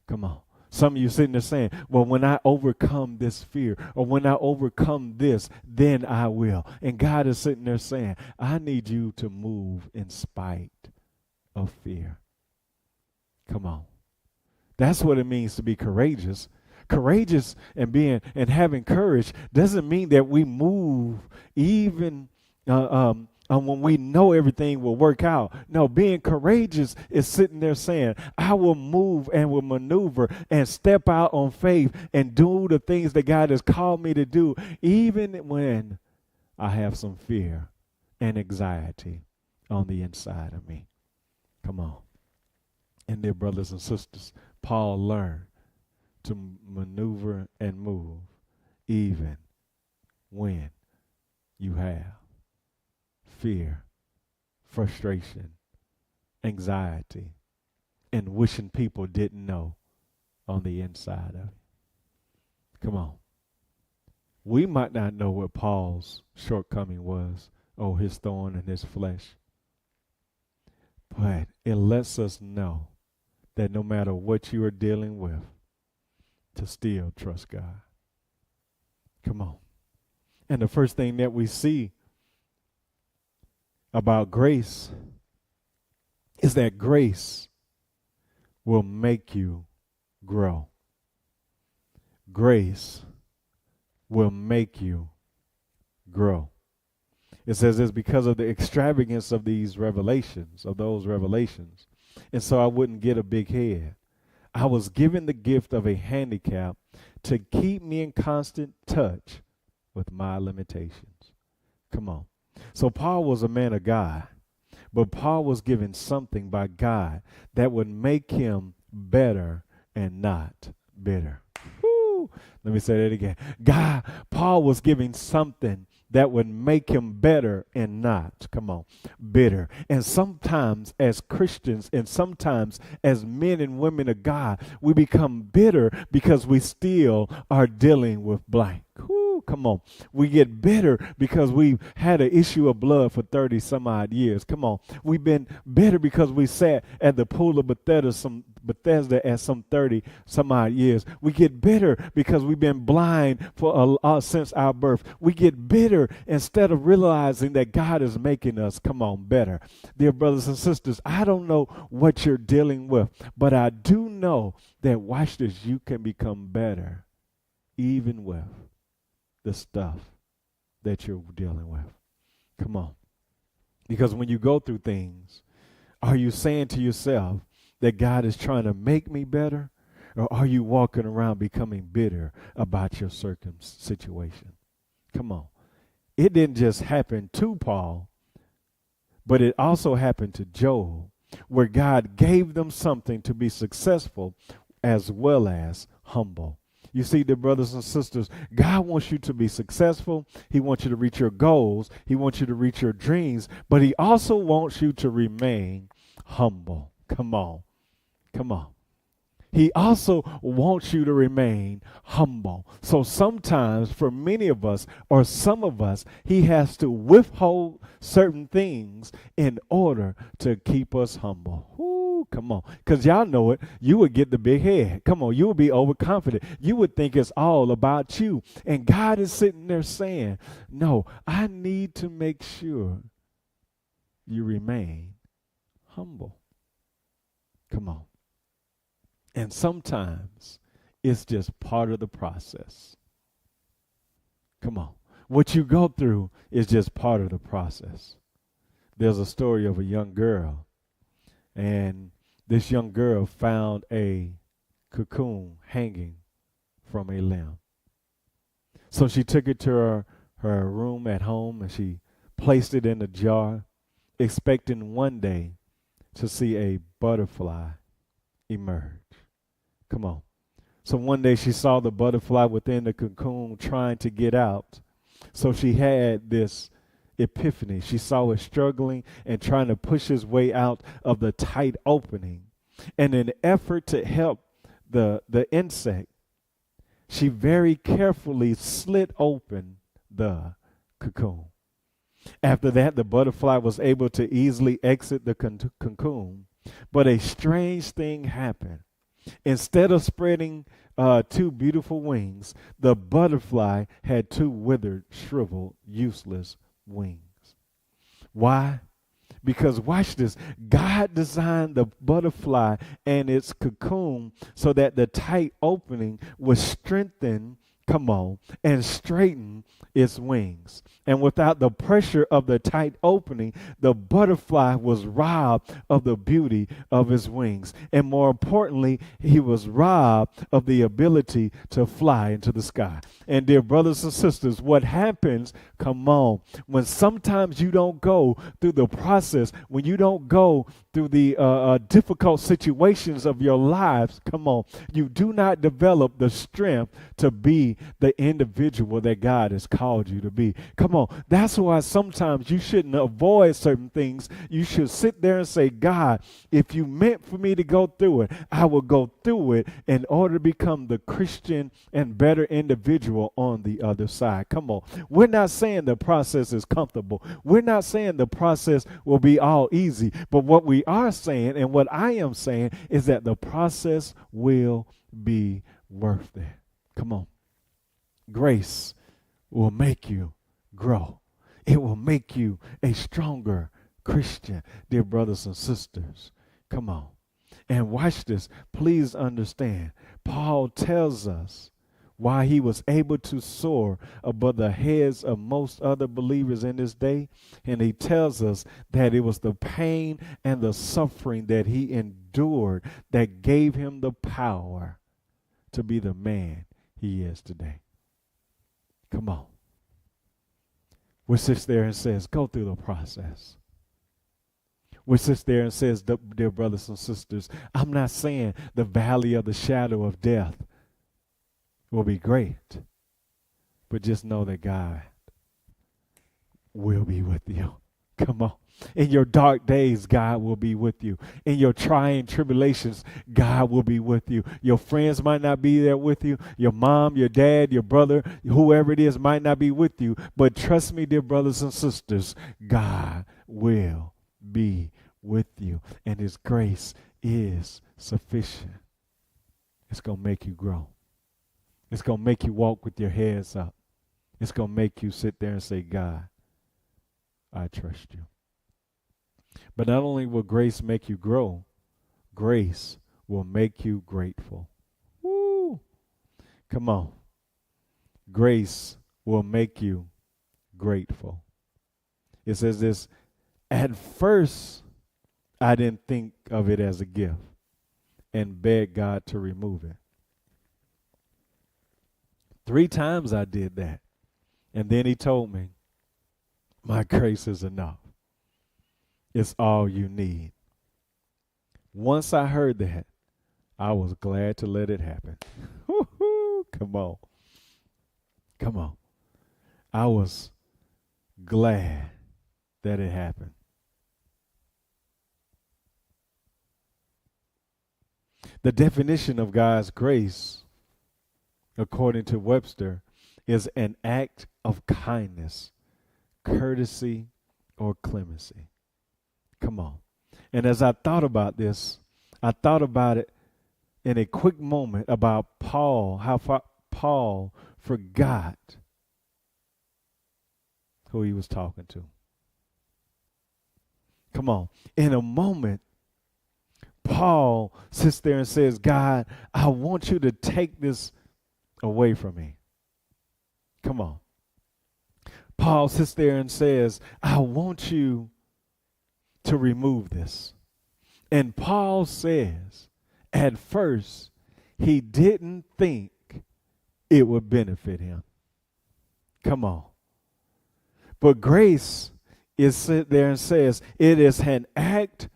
Come on. Some of you sitting there saying, well, when I overcome this fear or when I overcome this, then I will. And God is sitting there saying, I need you to move in spite of fear. Come on. That's what it means to be courageous. Courageous and having courage doesn't mean that we move even when we know everything will work out. No, being courageous is sitting there saying, I will move and will maneuver and step out on faith and do the things that God has called me to do, even when I have some fear and anxiety on the inside of me. Come on. And dear brothers and sisters, Paul learned to maneuver and move even when you have fear, frustration, anxiety, and wishing people didn't know on the inside of you. Come on. We might not know what Paul's shortcoming was, or his thorn in his flesh, but it lets us know that no matter what you are dealing with, to still trust God. Come on. And the first thing that we see about grace is that grace will make you grow. Grace will make you grow. It says it's because of the extravagance of these revelations, of those revelations. And so I wouldn't get a big head. I was given the gift of a handicap to keep me in constant touch with my limitations. Come on. So Paul was a man of God, but Paul was given something by God that would make him better and not bitter. Woo. Let me say that again. Paul was given something that would make him better and not, come on, bitter. And sometimes as Christians and sometimes as men and women of God, we become bitter because we still are dealing with blank. Whew, come on. We get bitter because we've had an issue of blood for 30 some odd years. Come on. We've been bitter because we sat at the pool of Bethesda at some 30 some odd years. We get bitter because we've been blind for since our birth. We get bitter instead of realizing that God is making us, come on, better. Dear brothers and sisters, I don't know what you're dealing with, but I do know that, watch this, you can become better even with the stuff that you're dealing with. Come on. Because when you go through things, are you saying to yourself that God is trying to make me better? Or are you walking around becoming bitter about your situation? Come on. It didn't just happen to Paul, but it also happened to Job, where God gave them something to be successful as well as humble. You see, dear brothers and sisters, God wants you to be successful. He wants you to reach your goals. He wants you to reach your dreams, but he also wants you to remain humble. Come on. Come on. He also wants you to remain humble. So sometimes for many of us or some of us, he has to withhold certain things in order to keep us humble. Ooh, come on. Because y'all know it. You would get the big head. Come on. You would be overconfident. You would think it's all about you. And God is sitting there saying, no, I need to make sure you remain humble. Come on. And sometimes it's just part of the process. Come on. What you go through is just part of the process. There's a story of a young girl, and this young girl found a cocoon hanging from a limb. So she took it to her room at home, and she placed it in a jar, expecting one day to see a butterfly emerge. Come on. So one day she saw the butterfly within the cocoon trying to get out. So she had this epiphany. She saw it struggling and trying to push his way out of the tight opening. And in an effort to help the insect, she very carefully slit open the cocoon. After that, the butterfly was able to easily exit the cocoon. But a strange thing happened. Instead of spreading two beautiful wings, the butterfly had two withered, shriveled, useless wings. Why? Because watch this. God designed the butterfly and its cocoon so that the tight opening would strengthen, come on, and straighten its wings. And without the pressure of the tight opening, the butterfly was robbed of the beauty of his wings. And more importantly, he was robbed of the ability to fly into the sky. And dear brothers and sisters, what happens, come on, when sometimes you don't go through the process, when you don't go through the difficult situations of your lives, come on, you do not develop the strength to be the individual that God has called you to be. Come on, that's why sometimes you shouldn't avoid certain things. You should sit there and say, God, if you meant for me to go through it, I will go through it in order to become the Christian and better individual on the other side. Come on, we're not saying the process is comfortable. We're not saying the process will be all easy, but what we are saying and what I am saying is that the process will be worth it. Come on. Grace will make you grow. It will make you a stronger Christian, dear brothers and sisters. Come on. And watch this. Please understand. Paul tells us why he was able to soar above the heads of most other believers in his day. And he tells us that it was the pain and the suffering that he endured that gave him the power to be the man he is today. Come on. We sits there and says, go through the process. We sits there and says, dear brothers and sisters, I'm not saying the valley of the shadow of death will be great, but just know that God will be with you. Come on. In your dark days, God will be with you. In your trying tribulations, God will be with you. Your friends might not be there with you. Your mom, your dad, your brother, whoever it is might not be with you. But trust me, dear brothers and sisters, God will be with you. And his grace is sufficient. It's going to make you grow. It's going to make you walk with your heads up. It's going to make you sit there and say, God, I trust you. But not only will grace make you grow, grace will make you grateful. Woo! Come on. Grace will make you grateful. It says this, at first, I didn't think of it as a gift and begged God to remove it. 3 times I did that. And then he told me, my grace is enough. It's all you need. Once I heard that, I was glad to let it happen. Come on. Come on. I was glad that it happened. The definition of God's grace, according to Webster, is an act of kindness, courtesy, or clemency. Come on. And as I thought about this, I thought about it in a quick moment about Paul, how Paul forgot who he was talking to. Come on. In a moment, Paul sits there and says, God, I want you to take this away from me. Come on. Paul sits there and says, I want you to remove this. And Paul says, at first, he didn't think it would benefit him. Come on. But grace is sit there and says, it is an act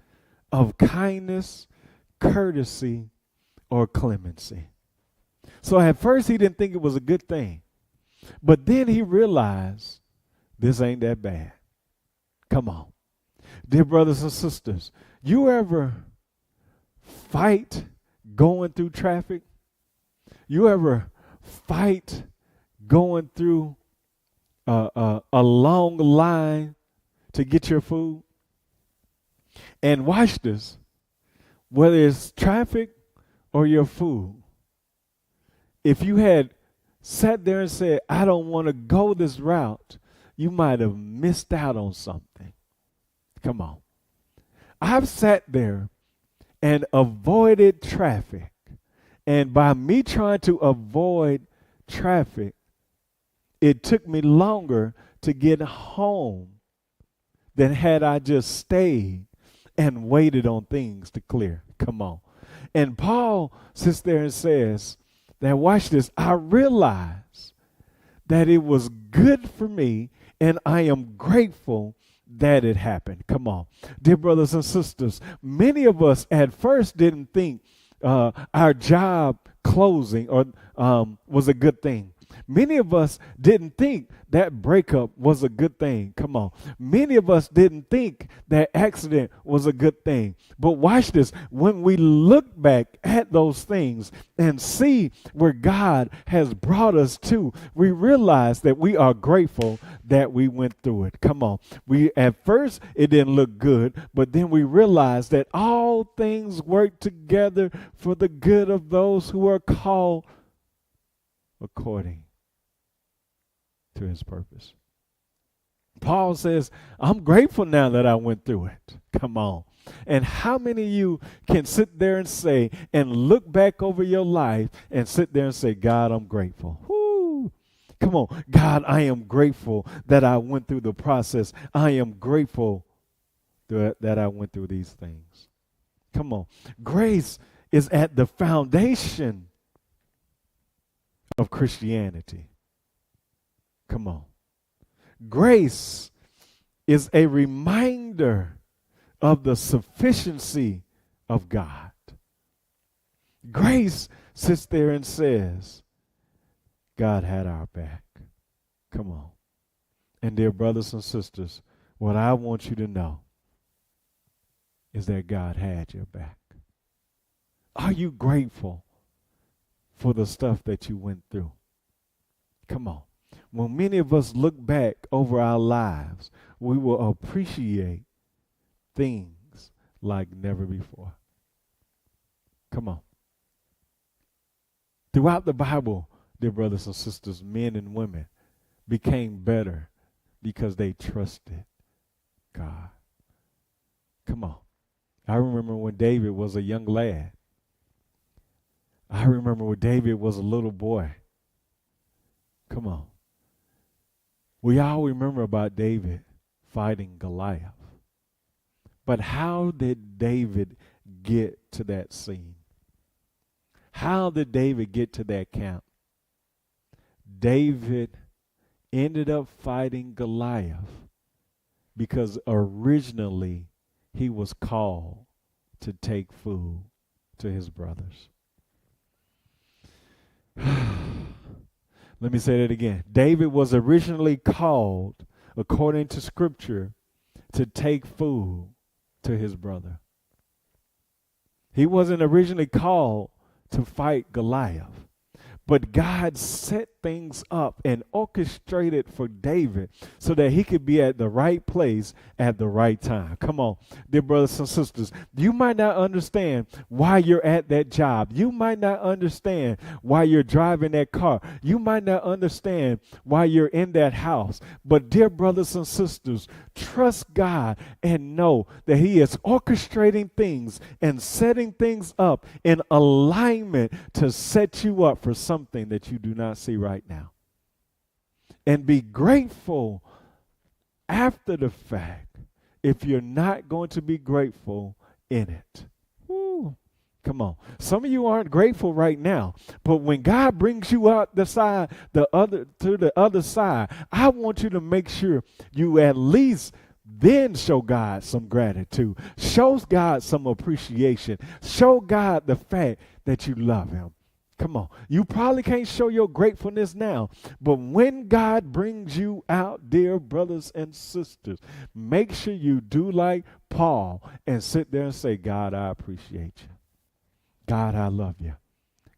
of kindness, courtesy, or clemency. So at first, he didn't think it was a good thing. But then he realized this ain't that bad. Come on. Dear brothers and sisters, you ever fight going through traffic? You ever fight going through a long line to get your food? And watch this. Whether it's traffic, or your food. If you had sat there and said, I don't want to go this route, you might have missed out on something. Come on. I've sat there and avoided traffic. And by me trying to avoid traffic, it took me longer to get home than had I just stayed and waited on things to clear. Come on. And Paul sits there and says that, watch this, I realize that it was good for me and I am grateful that it happened. Come on. Dear brothers and sisters, many of us at first didn't think our job closing or was a good thing. Many of us didn't think that breakup was a good thing. Come on. Many of us didn't think that accident was a good thing. But watch this. When we look back at those things and see where God has brought us to, we realize that we are grateful that we went through it. Come on. At first, it didn't look good, but then we realized that all things work together for the good of those who are called according to his purpose. Paul says, I'm grateful now that I went through it. Come on. And how many of you can sit there and say, and look back over your life and sit there and say, God, I'm grateful. Woo. Come on. God, I am grateful that I went through the process. I am grateful that I went through these things. Come on. Grace is at the foundation of Christianity. Come on. Grace is a reminder of the sufficiency of God. Grace sits there and says, God had our back. Come on. And dear brothers and sisters, what I want you to know is that God had your back. Are you grateful for the stuff that you went through? Come on. When many of us look back over our lives, we will appreciate things like never before. Come on. Throughout the Bible, dear brothers and sisters, men and women became better because they trusted God. Come on. I remember when David was a young lad. I remember when David was a little boy. Come on. We all remember about David fighting Goliath. But how did David get to that scene? How did David get to that camp? David ended up fighting Goliath because originally he was called to take food to his brothers. Let me say that again. David was originally called, according to Scripture, to take food to his brother. He wasn't originally called to fight Goliath. But God set things up and orchestrated for David so that he could be at the right place at the right time. Come on, dear brothers and sisters. You might not understand why you're at that job. You might not understand why you're driving that car. You might not understand why you're in that house. But dear brothers and sisters, trust God and know that he is orchestrating things and setting things up in alignment to set you up for something that you do not see right now. And be grateful after the fact if you're not going to be grateful in it. Woo. Come on. Some of you aren't grateful right now, but when God brings you out to the other side, I want you to make sure you at least then show God some gratitude. Show God some appreciation. Show God the fact that you love him. Come on. You probably can't show your gratefulness now, but when God brings you out, dear brothers and sisters, make sure you do like Paul and sit there and say, God, I appreciate you. God, I love you.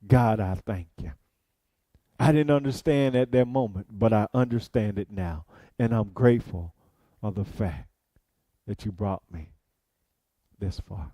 God, I thank you. I didn't understand at that moment, but I understand it now, and I'm grateful of the fact that you brought me this far.